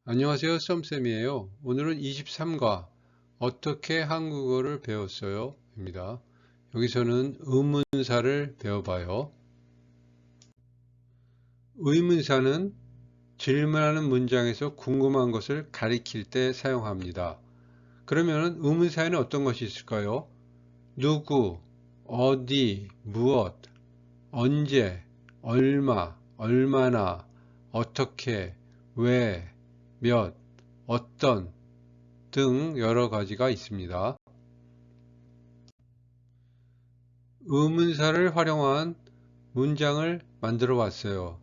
안녕하세요, 썸쌤이에요. 오늘은 23과 어떻게 한국어를 배웠어요? 입니다. 여기서는 의문사를 배워봐요. 의문사는 질문하는 문장에서 궁금한 것을 가리킬 때 사용합니다. 그러면 의문사에는 어떤 것이 있을까요? 누구, 어디, 무엇, 언제, 얼마, 얼마나, 어떻게, 왜, 몇, 어떤 등 여러 가지가 있습니다. 의문사를 활용한 문장을 만들어 봤어요.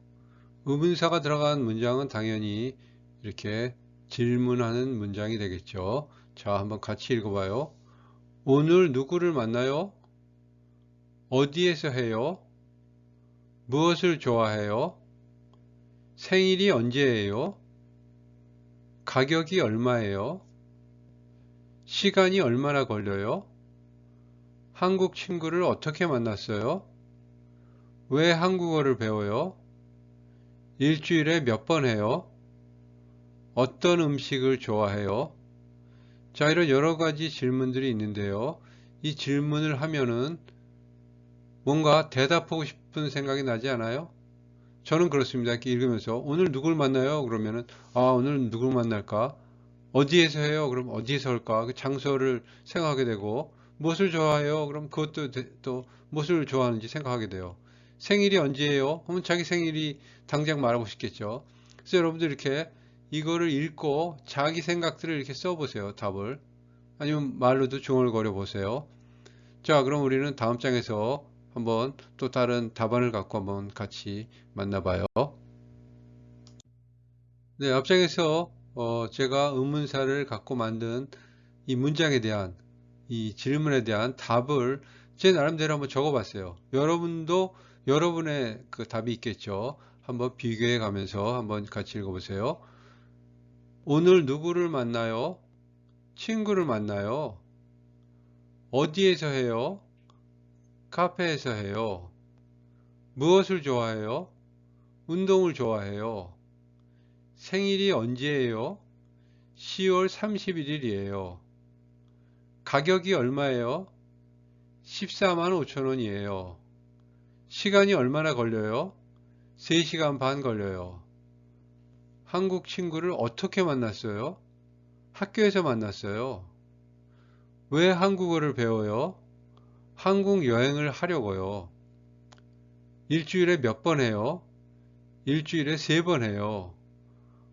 의문사가 들어간 문장은 당연히 이렇게 질문하는 문장이 되겠죠. 자, 한번 같이 읽어봐요. 오늘 누구를 만나요? 어디에서 해요? 무엇을 좋아해요? 생일이 언제예요? 가격이 얼마예요? 시간이 얼마나 걸려요? 한국 친구를 어떻게 만났어요? 왜 한국어를 배워요? 일주일에 몇 번 해요? 어떤 음식을 좋아해요? 자, 이런 여러 가지 질문들이 있는데요. 이 질문을 하면은 뭔가 대답하고 싶은 생각이 나지 않아요? 저는 그렇습니다. 이렇게 읽으면서 오늘 누굴 만나요? 그러면은 오늘 누굴 만날까? 어디에서 해요? 그럼 어디에서 할까? 그 장소를 생각하게 되고 무엇을 좋아해요? 그럼 그것도 또 무엇을 좋아하는지 생각하게 돼요. 생일이 언제예요? 그러면 자기 생일이 당장 말하고 싶겠죠. 그래서 여러분들 이렇게 이거를 읽고 자기 생각들을 이렇게 써보세요. 답을. 아니면 말로도 중얼거려 보세요. 자, 그럼 우리는 다음 장에서 한번 또 다른 답안을 갖고 한번 같이 만나봐요. 네, 앞장에서 제가 의문사를 갖고 만든 이 문장에 대한 이 질문에 대한 답을 제 나름대로 한번 적어봤어요. 여러분도 여러분의 그 답이 있겠죠. 한번 비교해 가면서 한번 같이 읽어보세요. 오늘 누구를 만나요? 친구를 만나요? 어디에서 해요? 카페에서 해요. 무엇을 좋아해요? 운동을 좋아해요. 생일이 언제예요? 10월 31일이에요. 가격이 얼마예요? 14만 5천 원이에요. 시간이 얼마나 걸려요? 3시간 반 걸려요. 한국 친구를 어떻게 만났어요? 학교에서 만났어요. 왜 한국어를 배워요? 한국 여행을 하려고요. 일주일에 몇 번 해요? 일주일에 3번 해요.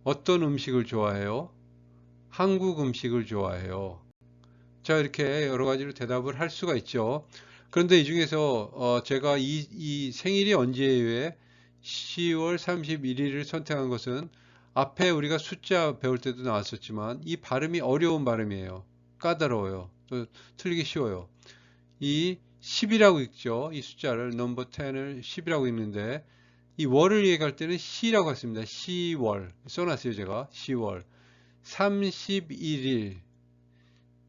어떤 음식을 좋아해요? 한국 음식을 좋아해요. 자, 이렇게 여러 가지로 대답을 할 수가 있죠. 그런데 이 중에서 제가 이 생일이 언제예요에 10월 31일을 선택한 것은 앞에 우리가 숫자 배울 때도 나왔었지만 이 발음이 어려운 발음이에요. 까다로워요. 또 틀리기 쉬워요. 이 10이라고 읽죠. 이 숫자를 넘버 10을 10이라고 읽는데 이 월을 얘기할 때는 시라고 했습니다. 10월 써놨어요. 제가 10월 31일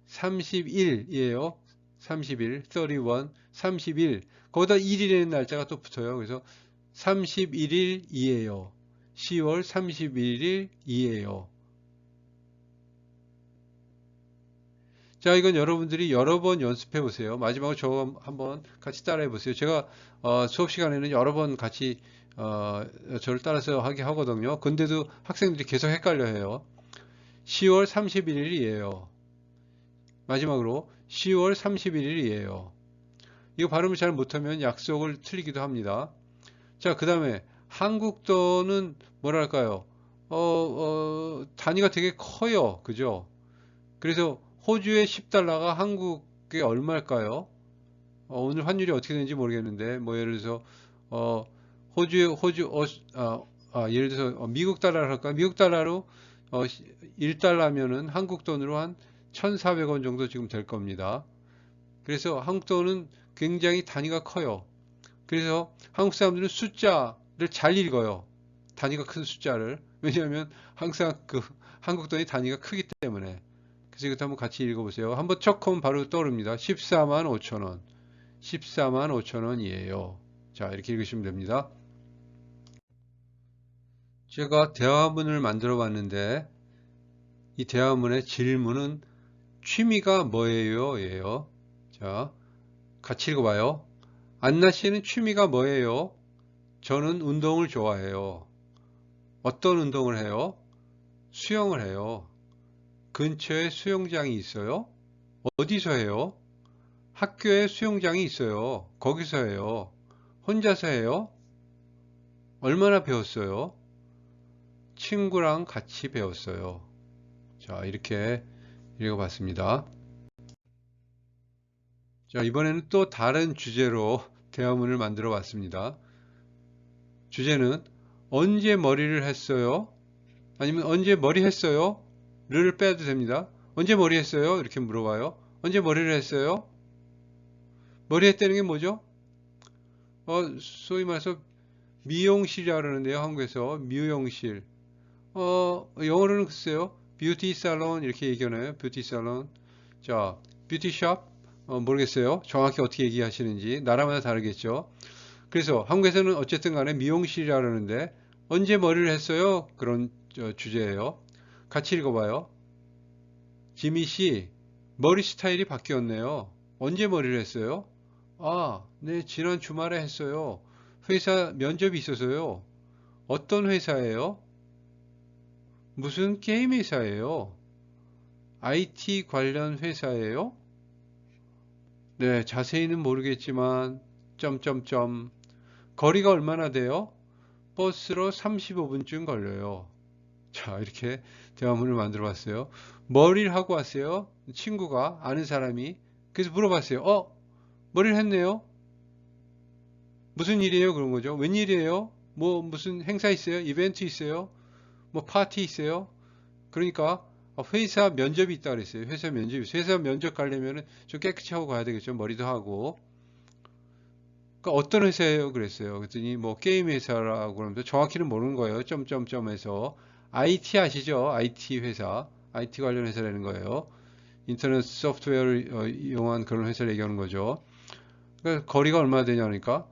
30일이에요. 30일, 31, 30일. 거기다 1일이라는 날짜가 또 붙어요. 그래서 31일이에요. 10월 31일이에요. 자, 이건 여러분들이 여러 번 연습해 보세요. 마지막으로 저 한번 같이 따라해 보세요. 제가 수업 시간에는 여러 번 같이 저를 따라서 하게 하거든요. 근데도 학생들이 계속 헷갈려 해요. 10월 31일이에요. 마지막으로 10월 31일이에요. 이거 발음을 잘 못하면 약속을 틀리기도 합니다. 자, 그 다음에 한국도는 뭐랄까요? 단위가 되게 커요. 그죠? 그래서 호주의 10달러가 한국에 얼마일까요? 오늘 환율이 어떻게 되는지 모르겠는데, 뭐 예를 들어서, 어, 예를 들어서 미국 달러를 할까? 미국 달러로 1달러면은 한국 돈으로 한 1,400원 정도 지금 될 겁니다. 그래서 한국 돈은 굉장히 단위가 커요. 그래서 한국 사람들은 숫자를 잘 읽어요. 단위가 큰 숫자를. 왜냐하면 항상 그 한국 돈이 단위가 크기 때문에. 그래서 이것도 한번 같이 읽어보세요. 한번 척 하면 바로 떠오릅니다. 14만 5천 원. 14만 5천 원이에요. 자, 이렇게 읽으시면 됩니다. 제가 대화문을 만들어 봤는데 이 대화문의 질문은 취미가 뭐예요? 예요. 자, 같이 읽어봐요. 안나 씨는 취미가 뭐예요? 저는 운동을 좋아해요. 어떤 운동을 해요? 수영을 해요. 근처에 수영장이 있어요? 어디서 해요? 학교에 수영장이 있어요. 거기서 해요. 혼자서 해요? 얼마나 배웠어요? 친구랑 같이 배웠어요. 자, 이렇게 읽어봤습니다. 자, 이번에는 또 다른 주제로 대화문을 만들어 봤습니다. 주제는 언제 머리를 했어요? 아니면 언제 머리 했어요? 를 빼도 됩니다. 언제 머리 했어요? 이렇게 물어봐요. 언제 머리를 했어요? 머리 했다는 게 뭐죠? 소위 말해서 미용실이라 그러는데요. 한국에서 미용실. 영어로는 글쎄요. 뷰티 살론 이렇게 얘기하나요? 뷰티 살론. 자, 뷰티샵? 모르겠어요. 정확히 어떻게 얘기하시는지. 나라마다 다르겠죠. 그래서 한국에서는 어쨌든 간에 미용실이라 그러는데 언제 머리를 했어요? 그런 주제예요. 같이 읽어봐요. 지미 씨, 머리 스타일이 바뀌었네요. 언제 머리를 했어요? 아, 네, 지난 주말에 했어요. 회사 면접이 있어서요. 어떤 회사예요? 무슨 게임 회사예요? IT 관련 회사예요? 네, 자세히는 모르겠지만 점점점 거리가 얼마나 돼요? 버스로 35분쯤 걸려요. 자, 이렇게 대화문을 만들어 봤어요. 머리를 하고 왔어요. 친구가 아는 사람이. 그래서 물어봤어요. 머리를 했네요. 무슨 일이에요? 그런 거죠. 웬일이에요? 뭐 무슨 행사 있어요? 이벤트 있어요? 뭐 파티 있어요? 그러니까 회사 면접이 있다 그랬어요. 회사 면접이 있어요. 회사 면접 가려면 좀 깨끗이 하고 가야 되겠죠. 머리도 하고. 그러니까 어떤 회사예요? 그랬어요. 그랬더니 뭐 게임 회사라고 그러면서 정확히는 모르는 거예요. 점점점에서 IT 아시죠? IT 회사, IT 관련 회사라는 거예요. 인터넷 소프트웨어를 이용한 그런 회사를 얘기하는 거죠. 그러니까 거리가 얼마나 되냐니까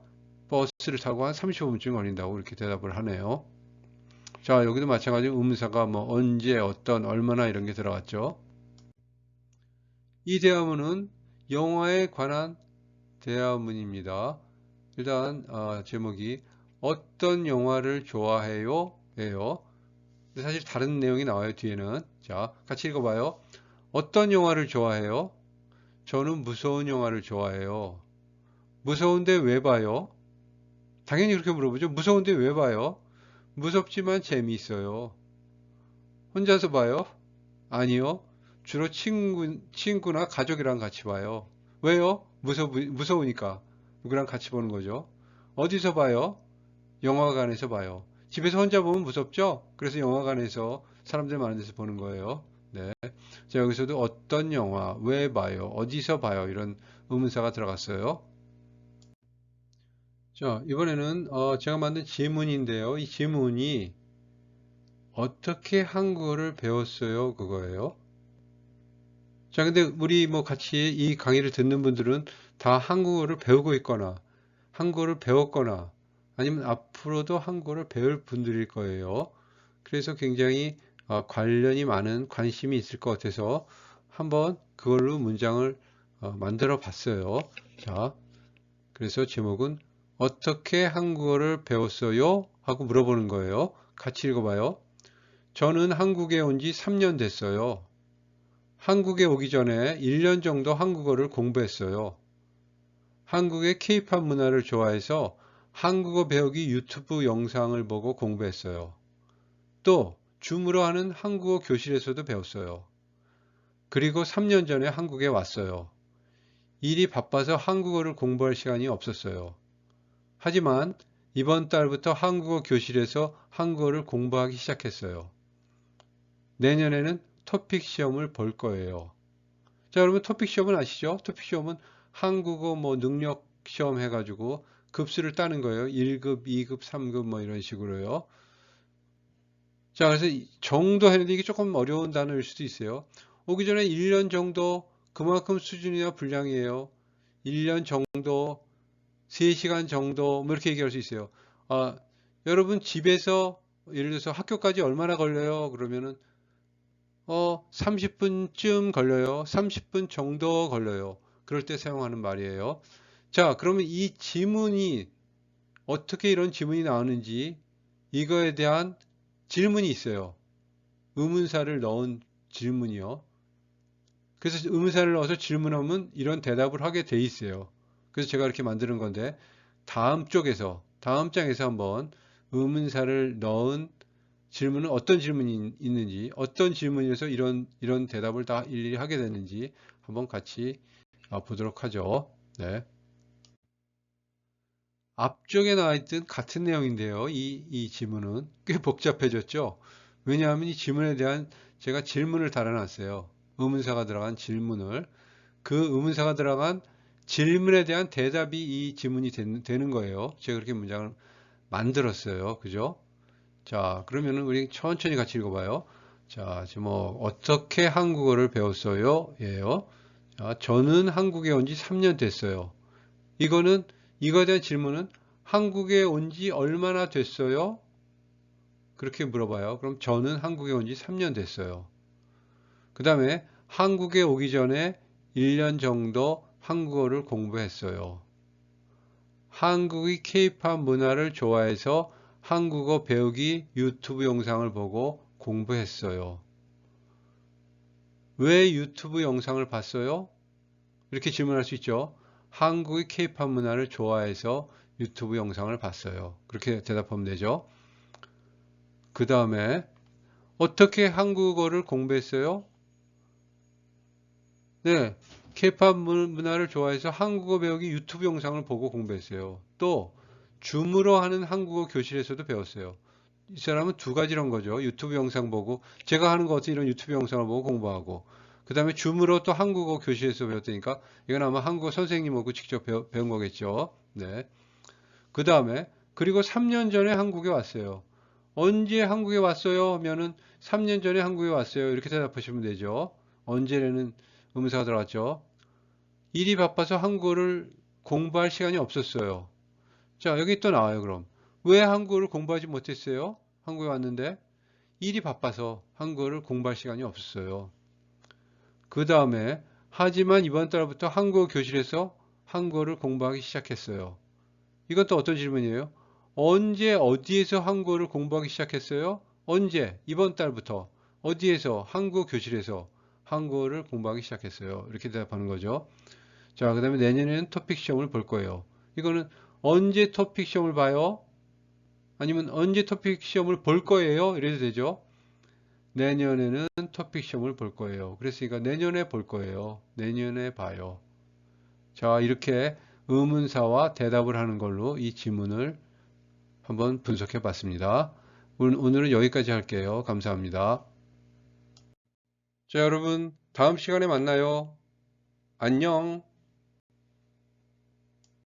버스를 타고 한 35분쯤 걸린다고 이렇게 대답을 하네요. 자, 여기도 마찬가지로 의문사가 뭐 언제, 어떤, 얼마나 이런 게 들어갔죠. 이 대화문은 영화에 관한 대화문입니다. 일단 제목이 어떤 영화를 좋아해요? 예요. 사실 다른 내용이 나와요, 뒤에는. 자, 같이 읽어봐요. 어떤 영화를 좋아해요? 저는 무서운 영화를 좋아해요. 무서운데 왜 봐요? 당연히 그렇게 물어보죠. 무서운데 왜 봐요? 무섭지만 재미있어요. 혼자서 봐요? 아니요. 주로 친구나 가족이랑 같이 봐요. 왜요? 무서우니까. 누구랑 같이 보는 거죠. 어디서 봐요? 영화관에서 봐요. 집에서 혼자 보면 무섭죠? 그래서 영화관에서 사람들 많은 데서 보는 거예요. 네. 자, 여기서도 어떤 영화, 왜 봐요? 어디서 봐요? 이런 의문사가 들어갔어요. 자, 이번에는 제가 만든 지문인데요. 이 지문이 어떻게 한국어를 배웠어요? 그거예요. 자, 근데 우리 뭐 같이 이 강의를 듣는 분들은 다 한국어를 배우고 있거나 한국어를 배웠거나 아니면 앞으로도 한국어를 배울 분들일 거예요. 그래서 굉장히 관련이 많은 관심이 있을 것 같아서 한번 그걸로 문장을 만들어 봤어요. 자, 그래서 제목은 어떻게 한국어를 배웠어요? 하고 물어보는 거예요. 같이 읽어봐요. 저는 한국에 온 지 3년 됐어요. 한국에 오기 전에 1년 정도 한국어를 공부했어요. 한국의 케이팝 문화를 좋아해서 한국어 배우기 유튜브 영상을 보고 공부했어요. 또 줌으로 하는 한국어 교실에서도 배웠어요. 그리고 3년 전에 한국에 왔어요. 일이 바빠서 한국어를 공부할 시간이 없었어요. 하지만 이번 달부터 한국어 교실에서 한국어를 공부하기 시작했어요. 내년에는 토픽 시험을 볼 거예요. 자, 여러분 토픽 시험은 아시죠? 토픽 시험은 한국어 뭐 능력 시험 해가지고 급수를 따는 거예요. 1급, 2급, 3급 뭐 이런 식으로요. 자, 그래서 정도 했는데 이게 조금 어려운 단어일 수도 있어요. 오기 전에 1년 정도 그만큼 수준이나 분량이에요. 1년 정도, 3시간 정도 뭐 이렇게 얘기할 수 있어요. 여러분 집에서 예를 들어서 학교까지 얼마나 걸려요? 그러면은 30분쯤 걸려요. 30분 정도 걸려요. 그럴 때 사용하는 말이에요. 자, 그러면 이 지문이 어떻게 이런 지문이 나오는지 이거에 대한 질문이 있어요. 의문사를 넣은 질문이요. 그래서 의문사를 넣어서 질문하면 이런 대답을 하게 돼 있어요. 그래서 제가 이렇게 만드는 건데 다음 장에서 한번 의문사를 넣은 질문은 어떤 질문이 있는지, 어떤 질문에서 이런 대답을 다 일일이 하게 되는지 한번 같이 보도록 하죠. 네. 앞쪽에 나와 있던 같은 내용인데요. 이 지문은 꽤 복잡해졌죠. 왜냐하면 이 지문에 대한 제가 질문을 달아놨어요. 의문사가 들어간 질문을. 그 의문사가 들어간 질문에 대한 대답이 이 지문이 되는 거예요. 제가 그렇게 문장을 만들었어요. 그죠? 자, 그러면은 우리 천천히 같이 읽어봐요. 자, 지금 뭐 어떻게 한국어를 배웠어요? 예요. 자, 저는 한국에 온 지 3년 됐어요. 이거에 대한 질문은 한국에 온 지 얼마나 됐어요? 그렇게 물어봐요. 그럼 저는 한국에 온 지 3년 됐어요. 그 다음에 한국에 오기 전에 1년 정도 한국어를 공부했어요. 한국의 케이팝 문화를 좋아해서 한국어 배우기 유튜브 영상을 보고 공부했어요. 왜 유튜브 영상을 봤어요? 이렇게 질문할 수 있죠. 한국의 케이팝 문화를 좋아해서 유튜브 영상을 봤어요. 그렇게 대답하면 되죠. 그 다음에 어떻게 한국어를 공부했어요? 네, 케이팝 문화를 좋아해서 한국어 배우기 유튜브 영상을 보고 공부했어요. 또 줌으로 하는 한국어 교실에서도 배웠어요. 이 사람은 두 가지란 거죠. 유튜브 영상 보고 제가 하는 거 어떻게 이런 유튜브 영상을 보고 공부하고 그 다음에 줌으로 또 한국어 교실에서 배웠다니까 이건 아마 한국어 선생님하고 직접 배운 거겠죠. 네. 그 다음에 그리고 3년 전에 한국에 왔어요. 언제 한국에 왔어요? 하면은 3년 전에 한국에 왔어요. 이렇게 대답하시면 되죠. 언제라는 의문사가 들어갔죠. 일이 바빠서 한국어를 공부할 시간이 없었어요. 자, 여기 또 나와요, 그럼. 왜 한국어를 공부하지 못했어요? 한국에 왔는데 일이 바빠서 한국어를 공부할 시간이 없었어요. 그 다음에 하지만 이번 달부터 한국어 교실에서 한국어를 공부하기 시작했어요. 이것도 어떤 질문이에요? 언제 어디에서 한국어를 공부하기 시작했어요? 언제? 이번 달부터 어디에서? 한국어 교실에서 한국어를 공부하기 시작했어요. 이렇게 대답하는 거죠. 자, 그 다음에 내년에는 토픽 시험을 볼 거예요. 이거는 언제 토픽 시험을 봐요? 아니면 언제 토픽 시험을 볼 거예요? 이래도 되죠. 내년에는 토픽 시험을 볼 거예요. 그랬으니까 내년에 볼 거예요. 내년에 봐요. 자, 이렇게 의문사와 대답을 하는 걸로 이 지문을 한번 분석해 봤습니다. 오늘은 여기까지 할게요. 감사합니다. 자, 여러분, 다음 시간에 만나요. 안녕.